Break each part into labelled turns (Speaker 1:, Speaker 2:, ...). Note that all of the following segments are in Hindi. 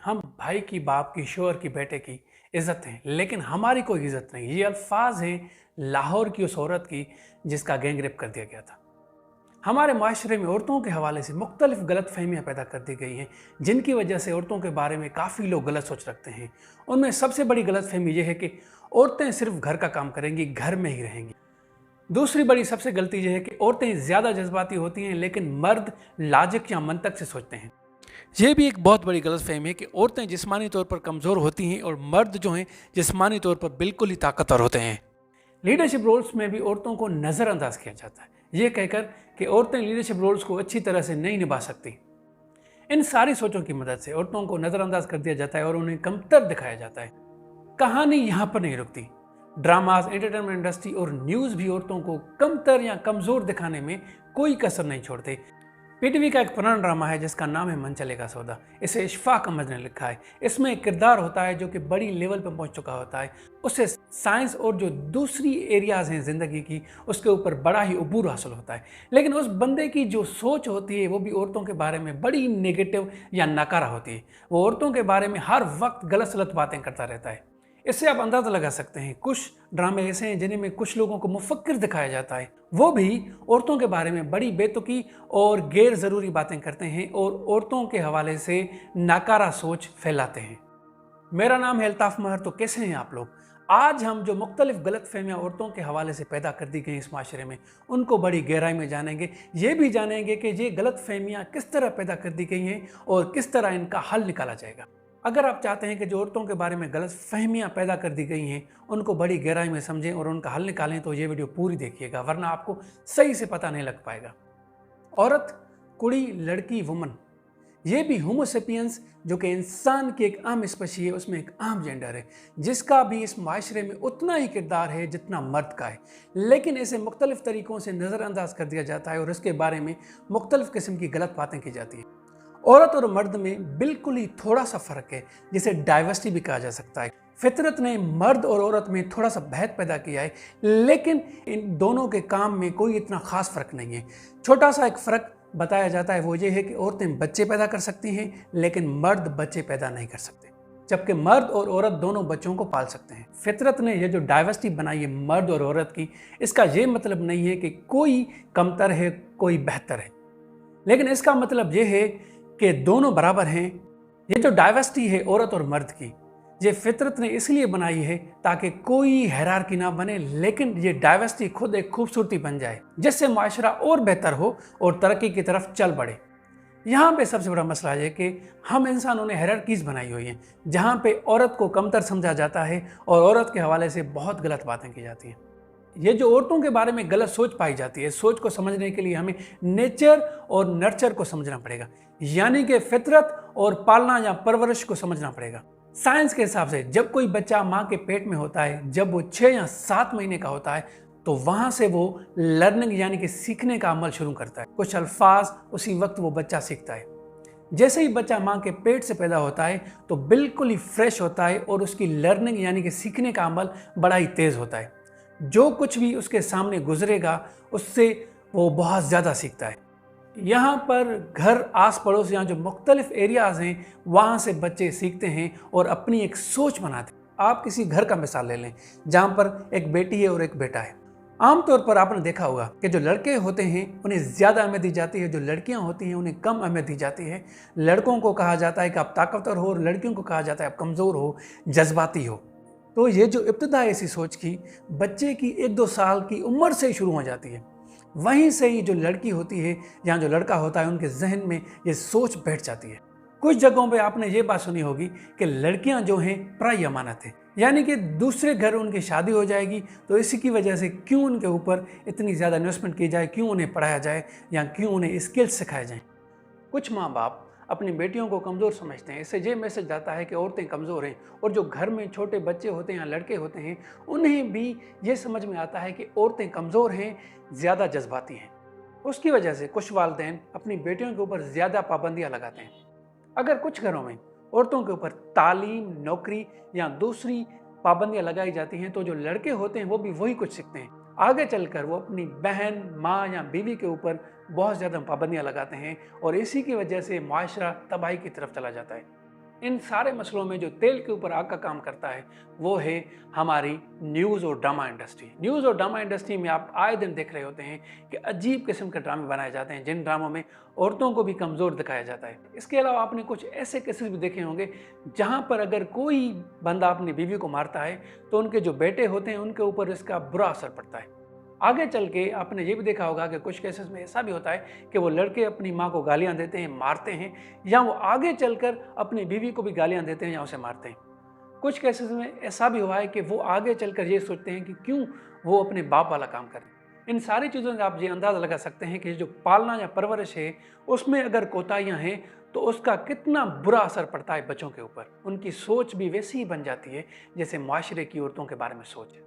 Speaker 1: हम भाई की, बाप की, शोहर की, बेटे की इज्जत हैं, लेकिन हमारी कोई इज्जत नहीं। ये अल्फाज हैं लाहौर की उस औरत की जिसका गैंगरेप कर दिया गया था। हमारे माशरे में औरतों के हवाले से मुख्तलिफ गलत फहमियाँ पैदा कर दी गई हैं, जिनकी वजह से औरतों के बारे में काफ़ी लोग गलत सोच रखते हैं। उनमें सबसे बड़ी गलत फहमी यह है कि औरतें सिर्फ घर का काम करेंगी, घर में ही रहेंगी। दूसरी बड़ी सबसे गलती यह है कि औरतें ज़्यादा जज्बाती होती हैं, लेकिन मर्द लॉजिक या मंतक से सोचते हैं। यह भी एक बहुत बड़ी गलतफहमी है कि औरतें जिस्मानी तौर पर कमज़ोर होती हैं और मर्द जो हैं जिस्मानी तौर पर बिल्कुल ही ताकतवर होते हैं। लीडरशिप रोल्स में भी औरतों को नज़रअंदाज किया जाता है, ये कहकर कि औरतें लीडरशिप रोल्स को अच्छी तरह से नहीं निभा सकती। इन सारी सोचों की मदद से औरतों को नज़रअंदाज कर दिया जाता है और उन्हें कमतर दिखाया जाता है। कहानी यहाँ पर नहीं रुकती। ड्रामाज, एंटरटेनमेंट इंडस्ट्री और न्यूज़ भी औरतों को कमतर या कमज़ोर दिखाने में कोई कसर नहीं छोड़ते। पीटीवी का एक पुराना ड्रामा है जिसका नाम है मन चलेगा सौदा। इसे इशफाक अहमद ने लिखा है। इसमें एक किरदार होता है जो कि बड़ी लेवल पर पहुंच चुका होता है। उसे साइंस और जो दूसरी एरियाज हैं ज़िंदगी की, उसके ऊपर बड़ा ही अबूर हासिल होता है। लेकिन उस बंदे की जो सोच होती है वो भी औरतों के बारे में बड़ी नेगेटिव या नकारा होती है। वो औरतों के बारे में हर वक्त गलत सलत बातें करता रहता है। इससे आप अंदाज़ा लगा सकते हैं कुछ ड्रामे ऐसे हैं जिन्हें में कुछ लोगों को मुफक्किर दिखाया जाता है, वो भी औरतों के बारे में बड़ी बेतुकी और गैर ज़रूरी बातें करते हैं और औरतों के हवाले से नाकारा सोच फैलाते हैं। मेरा नाम है अल्ताफ महर। तो कैसे हैं आप लोग? आज हम जो मुख्तलिफ गलत फहमियाँ औरतों के हवाले से पैदा कर दी गई इस माशरे में, उनको बड़ी गहराई में जानेंगे। ये भी जानेंगे कि ये गलत फहमियाँ किस तरह पैदा कर दी गई हैं और किस तरह इनका हल निकाला जाएगा। अगर आप चाहते हैं कि जो औरतों के बारे में गलत फहमियाँ पैदा कर दी गई हैं उनको बड़ी गहराई में समझें और उनका हल निकालें, तो ये वीडियो पूरी देखिएगा, वरना आपको सही से पता नहीं लग पाएगा। औरत, कुड़ी, लड़की, वुमन, ये भी होमोसेपियंस जो कि इंसान की एक आम स्पेशी है, उसमें एक आम जेंडर है जिसका भी इस माशरे में उतना ही किरदार है जितना मर्द का है। लेकिन इसे मुख्तलिफ तरीक़ों से नज़रअंदाज कर दिया जाता है और इसके बारे में मुख्तलिफ किस्म की गलत बातें की जाती हैं। औरत और मर्द में बिल्कुल ही थोड़ा सा फ़र्क है जिसे डाइवर्सिटी भी कहा जा सकता है। फितरत ने मर्द और औरत में थोड़ा सा भेद पैदा किया है, लेकिन इन दोनों के काम में कोई इतना ख़ास फ़र्क नहीं है। छोटा सा एक फ़र्क बताया जाता है, वो ये है कि औरतें बच्चे पैदा कर सकती हैं लेकिन मर्द बच्चे पैदा नहीं कर सकते, जबकि मर्द और औरत दोनों बच्चों को पाल सकते हैं। फितरत ने यह जो डाइवर्सिटी बनाई है मर्द और औरत की, इसका ये मतलब नहीं है कि कोई कमतर है, कोई बेहतर है, लेकिन इसका मतलब ये है कि दोनों बराबर हैं। ये जो डाइवर्सिटी है औरत और मर्द की, ये फितरत ने इसलिए बनाई है ताकि कोई हायरार्की ना बने, लेकिन ये डाइवर्सिटी खुद एक खूबसूरती बन जाए जिससे माशरा और बेहतर हो और तरक्की की तरफ चल बढ़े। यहाँ पे सबसे बड़ा मसला है कि हम इंसानों ने हायरार्कीज़ बनाई हुई हैं जहाँ पे औरत को कमतर समझा जाता है और औरत के हवाले से बहुत गलत बातें की जाती हैं। ये जो औरतों के बारे में गलत सोच पाई जाती है, सोच को समझने के लिए हमें नेचर और नर्चर को समझना पड़ेगा, यानी कि फितरत और पालना या परवरिश को समझना पड़ेगा। साइंस के हिसाब से जब कोई बच्चा माँ के पेट में होता है, जब वो 6 या 7 महीने का होता है, तो वहाँ से वो लर्निंग यानी कि सीखने का अमल शुरू करता है। कुछ अल्फाज उसी वक्त वो बच्चा सीखता है। जैसे ही बच्चा माँ के पेट से पैदा होता है तो बिल्कुल ही फ्रेश होता है और उसकी लर्निंग यानी कि सीखने का अमल बड़ा ही तेज़ होता है। जो कुछ भी उसके सामने गुजरेगा उससे वो बहुत ज़्यादा सीखता है। यहाँ पर घर, आस पड़ोस, यहाँ जो मुख्तलिफ एरियाज़ हैं वहाँ से बच्चे सीखते हैं और अपनी एक सोच बनाते हैं। आप किसी घर का मिसाल ले लें जहाँ पर एक बेटी है और एक बेटा है। आमतौर पर आपने देखा होगा कि जो लड़के होते हैं उन्हें ज़्यादा अहमियत दी जाती है, जो लड़कियाँ होती हैं उन्हें कम अहमियत दी जाती है। लड़कों को कहा जाता है कि आप ताकतवर हो और लड़कियों को कहा जाता है आप कमज़ोर हो, जज्बाती हो। तो ये जो इब्तिदा ऐसी सोच की बच्चे की 1-2 साल की उम्र से ही शुरू हो जाती है। वहीं से ही जो लड़की होती है या जो लड़का होता है उनके जहन में ये सोच बैठ जाती है। कुछ जगहों पे आपने ये बात सुनी होगी कि लड़कियां जो हैं पराई अमानत है, यानी कि दूसरे घर उनकी शादी हो जाएगी तो इसी की वजह से क्यों उनके ऊपर इतनी ज़्यादा इन्वेस्टमेंट की जाए, क्यों उन्हें पढ़ाया जाए या क्यों उन्हें स्किल्स सिखाए जाएँ। कुछ माँ बाप अपनी बेटियों को कमज़ोर समझते हैं। इससे ये मैसेज जाता है कि औरतें कमज़ोर हैं और जो घर में छोटे बच्चे होते हैं या लड़के होते हैं उन्हें भी ये समझ में आता है कि औरतें कमज़ोर हैं, ज़्यादा जज्बाती हैं। उसकी वजह से कुछ वालिदैन अपनी बेटियों के ऊपर ज़्यादा पाबंदियाँ लगाते हैं। अगर कुछ घरों में औरतों के ऊपर तालीम, नौकरी या दूसरी पाबंदियाँ लगाई जाती हैं तो जो लड़के होते हैं वो भी वही कुछ सीखते हैं। आगे चलकर वो अपनी बहन, माँ या बीवी के ऊपर बहुत ज़्यादा पाबंदियाँ लगाते हैं और इसी की वजह से माशरा तबाही की तरफ चला जाता है। इन सारे मसलों में जो तेल के ऊपर आग का काम करता है वो है हमारी न्यूज़ और ड्रामा इंडस्ट्री। न्यूज़ और ड्रामा इंडस्ट्री में आप आए दिन देख रहे होते हैं कि अजीब किस्म के ड्रामे बनाए जाते हैं जिन ड्रामों में औरतों को भी कमज़ोर दिखाया जाता है। इसके अलावा आपने कुछ ऐसे केसेस भी देखे होंगे जहां पर अगर कोई बंदा अपनी बीवी को मारता है तो उनके जो बेटे होते हैं उनके ऊपर इसका बुरा असर पड़ता है। आगे चल के आपने ये भी देखा होगा कि कुछ केसेस में ऐसा भी होता है कि वो लड़के अपनी माँ को गालियाँ देते हैं, मारते हैं, या वो आगे चलकर अपनी बीवी को भी गालियाँ देते हैं या उसे मारते हैं। कुछ केसेस में ऐसा भी हुआ है कि वो आगे चलकर ये सोचते हैं कि क्यों वो अपने बाप वाला काम करें। इन सारी चीज़ों से आप ये अंदाज़ा लगा सकते हैं कि जो पालना या परवरिश है उसमें अगर कोताहियाँ हैं तो उसका कितना बुरा असर पड़ता है बच्चों के ऊपर। उनकी सोच भी वैसी ही बन जाती है जैसे माशरे की औरतों के बारे में सोच है।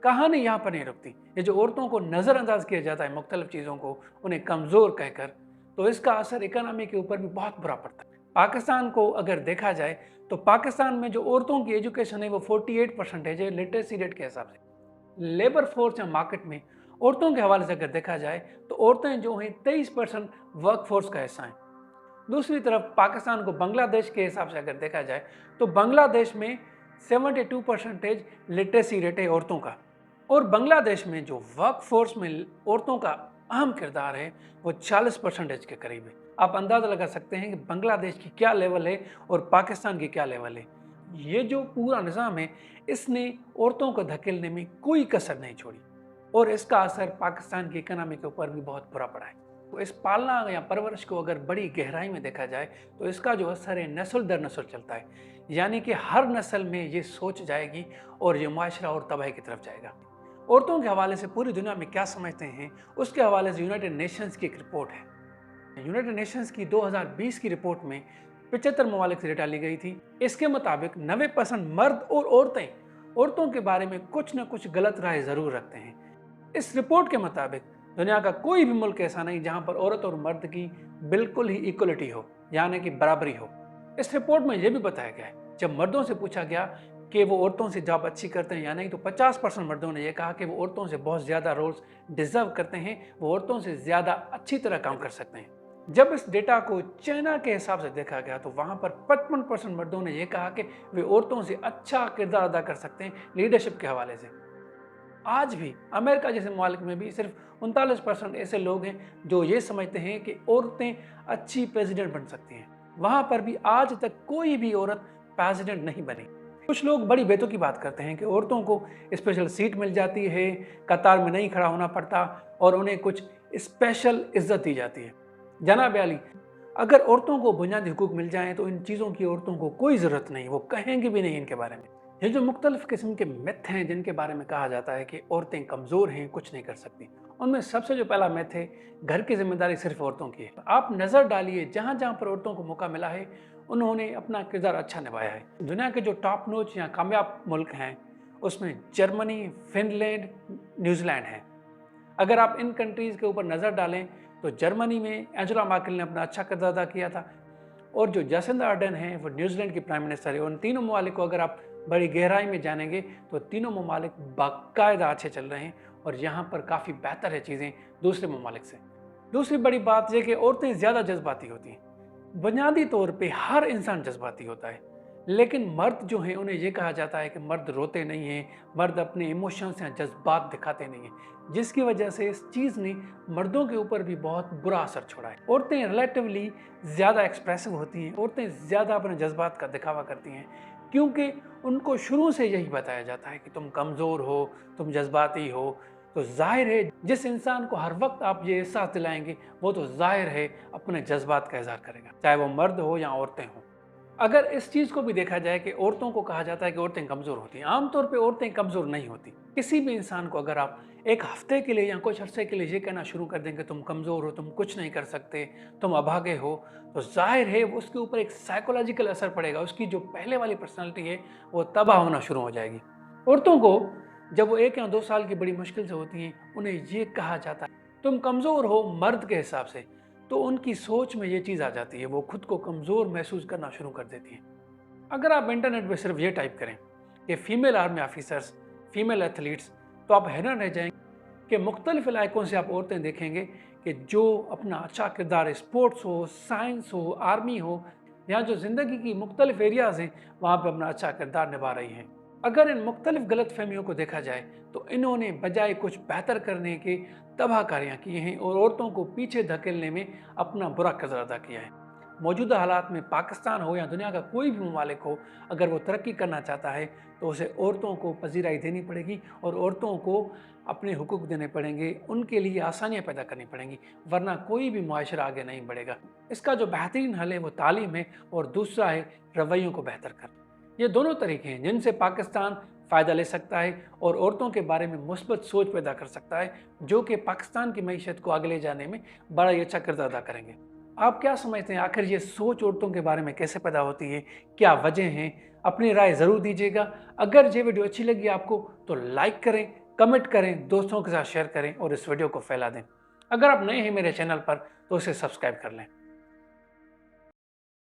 Speaker 1: कहानी यहाँ पर नहीं रुकती। ये जो औरतों को नज़रअंदाज किया जाता है मुख्तलिफ चीज़ों को उन्हें कमज़ोर कहकर, तो इसका असर इकोनॉमी के ऊपर भी बहुत बुरा पड़ता है। पाकिस्तान को अगर देखा जाए तो पाकिस्तान में जो औरतों की एजुकेशन है वो 48% है लिटरेसी रेट के हिसाब से। लेबर फोर्स या मार्केट में औरतों के हवाले से अगर देखा जाए तो औरतें जो हैं 23% वर्क फोर्स का हिस्सा हैं। दूसरी तरफ पाकिस्तान को बांग्लादेश के हिसाब से अगर देखा जाए तो बांग्लादेश में 72% लिटरेसी रेट है औरतों का, और बांग्लादेश में जो वर्क फोर्स में औरतों का अहम किरदार है वो 40% के करीब है। आप अंदाज़ा लगा सकते हैं कि बांग्लादेश की क्या लेवल है और पाकिस्तान की क्या लेवल है। ये जो पूरा निज़ाम है इसने औरतों को धकेलने में कोई कसर नहीं छोड़ी, और इसका असर पाकिस्तान की इकनॉमी के ऊपर भी बहुत बुरा पड़ा है। तो इस पालना या परवरिश को अगर बड़ी गहराई में देखा जाए तो इसका जो असर है नस्ल दर नस्ल चलता है, यानी कि हर नस्ल में ये सोच जाएगी और ये माशरा और तबाही की तरफ जाएगा। औरतों के हवाले से पूरी दुनिया में क्या समझते हैं उसके हवाले से यूनाइटेड नेशंस की एक रिपोर्ट है। यूनाइटेड नेशंस की 2020 की रिपोर्ट में 75 ममालिक से डेटा ली गई थी। इसके मुताबिक 90% मर्द और औरतें औरतों के बारे में कुछ न कुछ गलत राय ज़रूर रखते हैं। इस रिपोर्ट के मुताबिक दुनिया का कोई भी मुल्क ऐसा नहीं जहां पर औरत और मर्द की बिल्कुल ही इक्वलिटी हो, यानी कि बराबरी हो। इस रिपोर्ट में यह भी बताया गया है जब मर्दों से पूछा गया कि वो औरतों से जॉब अच्छी करते हैं या नहीं, तो 50% मर्दों ने यह कहा कि वो औरतों से बहुत ज़्यादा रोल्स डिजर्व करते हैं, वो औरतों से ज़्यादा अच्छी तरह काम कर सकते हैं। जब इस डेटा को चाइना के हिसाब से देखा गया तो वहाँ पर 55% मर्दों ने यह कहा कि वे औरतों से अच्छा किरदार अदा कर सकते हैं लीडरशिप के हवाले से। आज भी अमेरिका जैसे मुल्क में भी सिर्फ 39% ऐसे लोग हैं जो ये समझते हैं कि औरतें अच्छी प्रेसिडेंट बन सकती हैं। वहाँ पर भी आज तक कोई भी औरत प्रेसिडेंट नहीं बनी। कुछ लोग बड़ी बेतुकी की बात करते हैं कि औरतों को स्पेशल सीट मिल जाती है, कतार में नहीं खड़ा होना पड़ता और उन्हें कुछ स्पेशल इज्जत दी जाती है। जनाब आली, अगर औरतों को बुनियादी हुकूक मिल जाएं तो इन चीज़ों की औरतों को कोई ज़रूरत नहीं, वो कहेंगे भी नहीं इनके बारे में। ये जो मुख्तलिफ किस्म के मिथ हैं जिनके बारे में कहा जाता है कि औरतें कमज़ोर हैं, कुछ नहीं कर सकती, उनमें सबसे जो पहला मिथ है घर की जिम्मेदारी सिर्फ औरतों की है। आप नज़र डालिए जहाँ जहाँ पर औरतों को मौका मिला है उन्होंने अपना किरदार अच्छा निभाया है। दुनिया के जो टॉप नोच या कामयाब मुल्क हैं उसमें जर्मनी, फिनलैंड, न्यूजीलैंड हैं। अगर आप इन कंट्रीज़ के ऊपर नज़र डालें तो जर्मनी में एंजेला मर्केल ने अपना अच्छा किरदार अदा किया था, और जो जसिंदा आर्डर्न हैं वो न्यूजीलैंड की प्राइम मिनिस्टर है। उन तीनों ममालिक को अगर आप बड़ी गहराई में जानेंगे तो तीनों ममालिक बाकायदा अच्छे चल रहे हैं और यहाँ पर काफ़ी बेहतर है चीज़ें दूसरे ममालिक से। दूसरी बड़ी बात यह कि औरतें ज़्यादा जज्बाती होती हैं। बुनियादी तौर पे हर इंसान जज्बाती होता है, लेकिन मर्द जो हैं उन्हें यह कहा जाता है कि मर्द रोते नहीं हैं, मर्द अपने इमोशंस या जज्बात दिखाते नहीं हैं, जिसकी वजह से इस चीज़ ने मर्दों के ऊपर भी बहुत बुरा असर छोड़ा है। औरतें रिलेटिवली ज़्यादा एक्सप्रेसिव होती हैं, औरतें ज़्यादा अपने जज्बात का दिखावा करती हैं, क्योंकि उनको शुरू से यही बताया जाता है कि तुम कमज़ोर हो, तुम जज्बाती हो। तो जाहिर है जिस इंसान को हर वक्त आप ये एहसास दिलाएंगे वो तो जाहिर है अपने जज्बात का इजहार करेगा, चाहे वो मर्द हो या औरतें हों। अगर इस चीज़ को भी देखा जाए कि औरतों को कहा जाता है कि औरतें कमज़ोर होती हैं, आमतौर पे औरतें कमज़ोर नहीं होती। किसी भी इंसान को अगर आप एक हफ्ते के लिए या कुछ अरसे के लिए ये कहना शुरू कर देंगे तुम कमज़ोर हो, तुम कुछ नहीं कर सकते, तुम अभागे हो, तो जाहिर है उसके ऊपर एक साइकोलॉजिकल असर पड़ेगा। उसकी जो पहले वाली पर्सनैलिटी है वो तबाह होना शुरू हो जाएगी। औरतों को जब वो 1 या 2 साल की बड़ी मुश्किल से होती हैं उन्हें ये कहा जाता है तुम कमज़ोर हो मर्द के हिसाब से, तो उनकी सोच में ये चीज़ आ जाती है, वो खुद को कमज़ोर महसूस करना शुरू कर देती हैं। अगर आप इंटरनेट पे सिर्फ ये टाइप करें कि female army officers, female athletes, तो आप हैरान रह जाएंगे कि मुख्तलिफ इलाकों से आप औरतें देखेंगे कि जो अपना अच्छा किरदार स्पोर्ट्स हो, साइंस हो, आर्मी हो यहाँ जो ज़िंदगी की मुख्तलिफ एरियाज़ हैं वहाँ पर अपना अच्छा किरदार निभा रही हैं। अगर इन मुख्तलिफ गलत फहमियों को देखा जाए तो इन्होंने बजाय कुछ बेहतर करने के तबाहकारियाँ की हैं और औरतों को पीछे धकेलने में अपना बुरा किरदार अदा किया है। मौजूदा हालात में पाकिस्तान हो या दुनिया का कोई भी ममालिक हो, अगर वो तरक्की करना चाहता है तो उसे औरतों को पजीराई देनी पड़ेगी और औरतों को अपने हुकूक देने पड़ेंगे, उनके लिए आसानियाँ पैदा करनी पड़ेंगी, वरना कोई भी मुआशरा आगे नहीं बढ़ेगा। इसका जो बेहतरीन हल है वो तालीम है और दूसरा है रवैयों को बेहतर करना। ये दोनों तरीके हैं जिनसे पाकिस्तान फ़ायदा ले सकता है और औरतों के बारे में मुस्बत सोच पैदा कर सकता है, जो कि पाकिस्तान की मईशत को आगे ले जाने में बड़ा ही अच्छा किरदार अदा करेंगे। आप क्या समझते हैं, आखिर ये सोच औरतों के बारे में कैसे पैदा होती है, क्या वजह हैं? अपनी राय ज़रूर दीजिएगा। अगर ये वीडियो अच्छी लगी आपको तो लाइक करें, कमेंट करें, दोस्तों के साथ शेयर करें और इस वीडियो को फैला दें। अगर आप नए हैं मेरे चैनल पर तो इसे सब्सक्राइब कर लें।